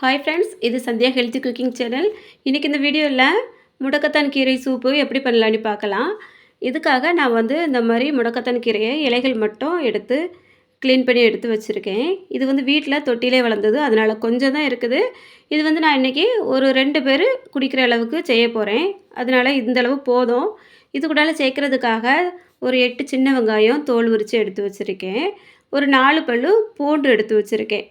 Hi friends, இது Sandhya healthy cooking channel. இன்றைக்கி இந்த வீடியோவில் முடக்கத்தான் கீரை சூப்பு எப்படி பண்ணலான்னு பார்க்கலாம். இதுக்காக நான் இந்த மாதிரி முடக்கத்தான் கீரையை இலைகள் மட்டும் எடுத்து க்ளீன் பண்ணி எடுத்து வச்சுருக்கேன். இது வீட்டில் தொட்டிலே வளர்ந்தது, அதனால் கொஞ்சம் தான் இருக்குது. இது நான் இன்றைக்கி ஒரு 2 பேர் குடிக்கிற அளவுக்கு செய்ய போகிறேன். அதனால் இந்தளவு போதும். இது கூட சேர்க்குறதுக்காக ஒரு 8 சின்ன வெங்காயம் தோல் உரித்து எடுத்து வச்சுருக்கேன். ஒரு 4 பல்லு பூண்டு எடுத்து வச்சுருக்கேன்.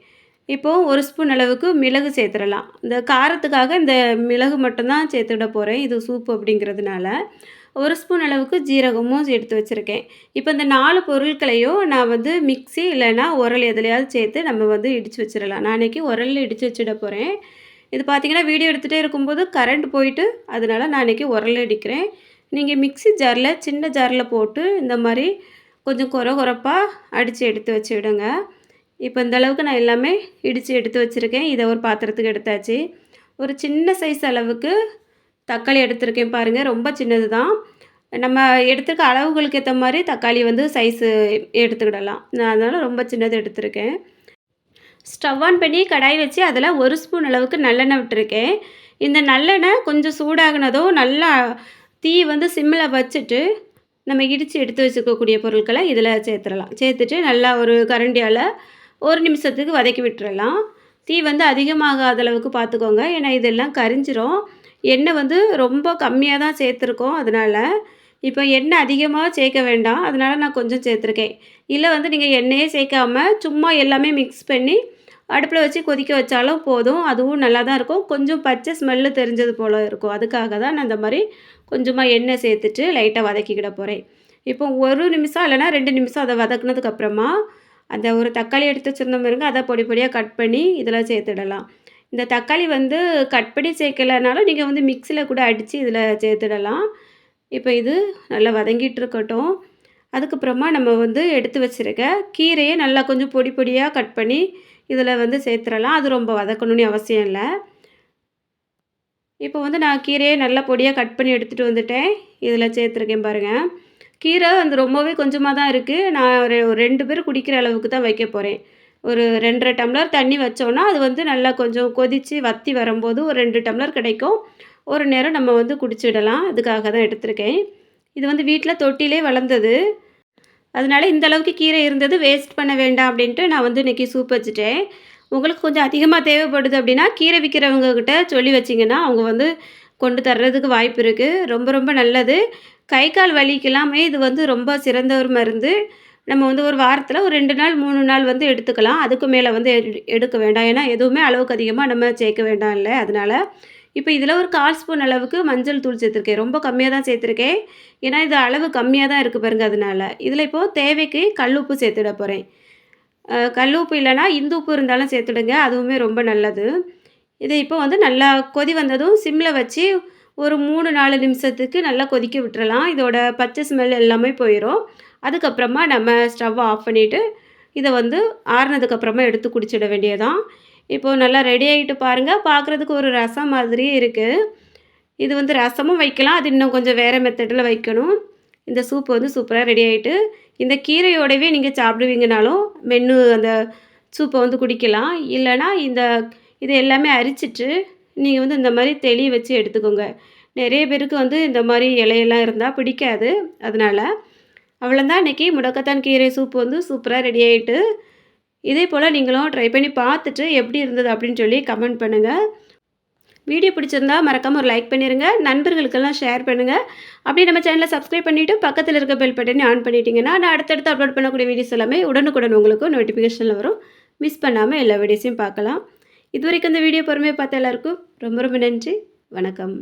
இப்போது 1 ஸ்பூன் அளவுக்கு மிளகு சேர்த்துடலாம். இந்த காரத்துக்காக இந்த மிளகு மட்டும்தான் சேர்த்துட போகிறேன், இது சூப்பு அப்படிங்கிறதுனால. 1 ஸ்பூன் அளவுக்கு ஜீரகமும் எடுத்து வச்சுருக்கேன். இப்போ இந்த 4 பொருட்களையும் நான் மிக்ஸி இல்லைன்னா உரல் எதுலையாவது சேர்த்து நம்ம இடித்து வச்சிடலாம். நான் இன்றைக்கி உரலில் இடித்து வச்சிட போகிறேன். இது பார்த்திங்கன்னா வீடியோ எடுத்துகிட்டே இருக்கும்போது கரண்ட் போயிட்டு, அதனால் நான் இன்றைக்கி உரலில் இடிக்கிறேன். நீங்கள் மிக்ஸி ஜாரில் சின்ன ஜாரில் போட்டு இந்த மாதிரி கொஞ்சம் கொரப்பாக அடித்து எடுத்து வச்சுவிடுங்க. இப்போ இந்த அளவுக்கு நான் எல்லாமே இடித்து எடுத்து வச்சுருக்கேன். இதை ஒரு பாத்திரத்துக்கு எடுத்தாச்சு. ஒரு சின்ன சைஸ் அளவுக்கு தக்காளி எடுத்திருக்கேன் பாருங்கள், ரொம்ப சின்னது தான். நம்ம எடுத்துருக்க அளவுகளுக்கு ஏற்ற மாதிரி தக்காளி சைஸு எடுத்துக்கிடலாம். நான் அதனால் ரொம்ப சின்னது எடுத்திருக்கேன். ஸ்டவ் ஆன் பண்ணி கடாய் வச்சு அதில் 1 ஸ்பூன் அளவுக்கு நல்லெண்ணெய் விட்டுருக்கேன். இந்த நல்லெண்ணெய் கொஞ்சம் சூடாகினதும் நல்லா தீ சிம்மில் வச்சுட்டு நம்ம இடித்து எடுத்து வச்சுக்கக்கூடிய பொருட்களை இதில் சேர்த்துடலாம். சேர்த்துட்டு நல்லா ஒரு கரண்டியால் 1 நிமிஷத்துக்கு வதக்கி விட்டுறலாம். தீ அதிகமாகாத அளவுக்கு பார்த்துக்கோங்க, ஏன்னா இதெல்லாம் கரிஞ்சிரும். எண்ணெய் ரொம்ப கம்மியாக தான் சேர்த்துருக்கோம். அதனால் இப்போ எண்ணெய் அதிகமாக சேர்க்க வேண்டாம், அதனால் நான் கொஞ்சம் சேர்த்துருக்கேன். இல்லை நீங்கள் எண்ணெயே சேர்க்காம சும்மா எல்லாமே மிக்ஸ் பண்ணி அடுப்பில் வச்சு கொதிக்க வச்சாலும் போதும், அதுவும் நல்லா தான் இருக்கும். கொஞ்சம் பச்சை ஸ்மெல்லு தெரிஞ்சது போல் இருக்கும். அதுக்காக தான் நான் இந்த மாதிரி கொஞ்சமாக எண்ணெய் சேர்த்துட்டு லைட்டாக வதக்கிக்கிட போகிறேன். இப்போ 1 நிமிஷம் இல்லைனா 2 நிமிஷம் அதை வதக்குனதுக்கப்புறமா அந்த ஒரு தக்காளி எடுத்து வச்சுருந்தோம் பாருங்க, அதை பொடி பொடியாக கட் பண்ணி இதில் சேர்த்துடலாம். இந்த தக்காளி கட் பண்ணி சேர்க்கலைனாலும் நீங்கள் மிக்சியில் கூட அடித்து இதில் சேர்த்துடலாம். இப்போ இது நல்லா வதங்கிட்டு இருக்கட்டும். அதுக்கப்புறமா நம்ம எடுத்து வச்சுருக்க கீரையை நல்லா கொஞ்சம் பொடி பொடியாக கட் பண்ணி இதில் சேர்த்துடலாம். அது ரொம்ப வதக்கணும்னு அவசியம் இல்லை. இப்போ நான் கீரையை நல்லா பொடியாக கட் பண்ணி எடுத்துகிட்டு வந்துட்டேன். இதில் சேர்த்துருக்கேன் பாருங்கள். கீரை ரொம்பவே கொஞ்சமாக தான் இருக்குது. நான் ஒரு 2 பேர் குடிக்கிற அளவுக்கு தான் வைக்க போகிறேன். ஒரு 2 1/2 டம்ளர் தண்ணி வச்சோன்னா அது நல்லா கொஞ்சம் கொதித்து வற்றி வரும்போது ஒரு 2 டம்ளர் கிடைக்கும். ஒரு நேரம் நம்ம குடிச்சிடலாம். அதுக்காக தான் எடுத்திருக்கேன். இது வீட்டில் தொட்டிலே வளர்ந்தது, அதனால் இந்த அளவுக்கு கீரை இருந்தது, வேஸ்ட் பண்ண வேண்டாம் அப்படின்ட்டு நான் இன்றைக்கி சூப் வச்சுட்டேன். உங்களுக்கு கொஞ்சம் அதிகமாக தேவைப்படுது அப்படின்னா கீரை விற்கிறவங்கக்கிட்ட சொல்லி வச்சிங்கன்னா அவங்க கொண்டு தர்றதுக்கு வாய்ப்பு இருக்குது. ரொம்ப ரொம்ப நல்லது. கை கால் வலிக்கெல்லாமே இது ரொம்ப சிறந்த ஒரு மருந்து. நம்ம ஒரு வாரத்தில் ஒரு 2 நாள் 3 நாள் எடுத்துக்கலாம். அதுக்கு மேலே எடுக்க வேண்டாம், ஏன்னா எதுவுமே அளவுக்கு அதிகமாக நம்ம சேர்க்க வேண்டாம் இல்லை. அதனால் இப்போ இதில் ஒரு 1/4 ஸ்பூன் அளவுக்கு மஞ்சள் தூள் சேர்த்துருக்கேன். ரொம்ப கம்மியாக தான் சேர்த்துருக்கேன், ஏன்னா இது அளவு கம்மியாக தான் இருக்குது பாருங்கள். அதனால் இதில் இப்போது தேவைக்கு கல் உப்பு சேர்த்துட போகிறேன். கல் உப்பு இல்லைனா இந்து உப்பு இருந்தாலும் சேர்த்துடுங்க, அதுவுமே ரொம்ப நல்லது. இதை இப்போ நல்லா கொதி வந்ததும் சிம்மில் வச்சு ஒரு 3 4 நிமிஷத்துக்கு நல்லா கொதிக்க விட்டுறலாம். இதோட பச்சை ஸ்மெல் எல்லாமே போயிடும். அதுக்கப்புறமா நம்ம ஸ்டவ்வை ஆஃப் பண்ணிவிட்டு இதை ஆறுனதுக்கப்புறமா எடுத்து குடிச்சிட வேண்டியதான். இப்போது நல்லா ரெடி ஆகிட்டு பாருங்கள். பார்க்குறதுக்கு ஒரு ரசம் மாதிரியே இருக்குது. இது ரசமும் வைக்கலாம், அது இன்னும் கொஞ்சம் வேறு மெத்தடில் வைக்கணும். இந்த சூப்பு சூப்பராக ரெடி ஆகிட்டு, இந்த கீரையோடவே நீங்கள் சாப்பிடுவீங்கனாலும் மென்று அந்த சூப்பை குடிக்கலாம். இல்லைனா இதை எல்லாமே அரிச்சிட்டு நீங்கள் இந்த மாதிரி தெளி வச்சு எடுத்துக்கோங்க. நிறைய பேருக்கு இந்த மாதிரி இலையெல்லாம் இருந்தால் பிடிக்காது. அதனால் அவ்வளோதான், இன்றைக்கி முடக்கத்தான் கீரை சூப்பு சூப்பராக ரெடி ஆகிட்டு. இதே போல் நீங்களும் ட்ரை பண்ணி பார்த்துட்டு எப்படி இருந்தது அப்படின்னு சொல்லி கமெண்ட் பண்ணுங்கள். வீடியோ பிடிச்சிருந்தா மறக்காமல் ஒரு லைக் பண்ணிடுங்க, நண்பர்களுக்கெல்லாம் ஷேர் பண்ணுங்கள். அப்படியே நம்ம சேனலை சப்ஸ்கிரைப் பண்ணிவிட்டு பக்கத்தில் இருக்க பெல் பட்டனை ஆன் பண்ணிட்டீங்கன்னா நான் அடுத்தடுத்து அப்லோட் பண்ணக்கூடிய வீடியோஸ் எல்லாமே உடனுக்குடன் உங்களுக்கு நோட்டிஃபிகேஷனில் வரும். மிஸ் பண்ணாமல் எல்லா வீடியோஸையும் பார்க்கலாம். இதுவரைக்கும் இந்த வீடியோ பொறுமையாக பார்த்த எல்லாருக்கும் ரொம்ப ரொம்ப நன்றி. வணக்கம்.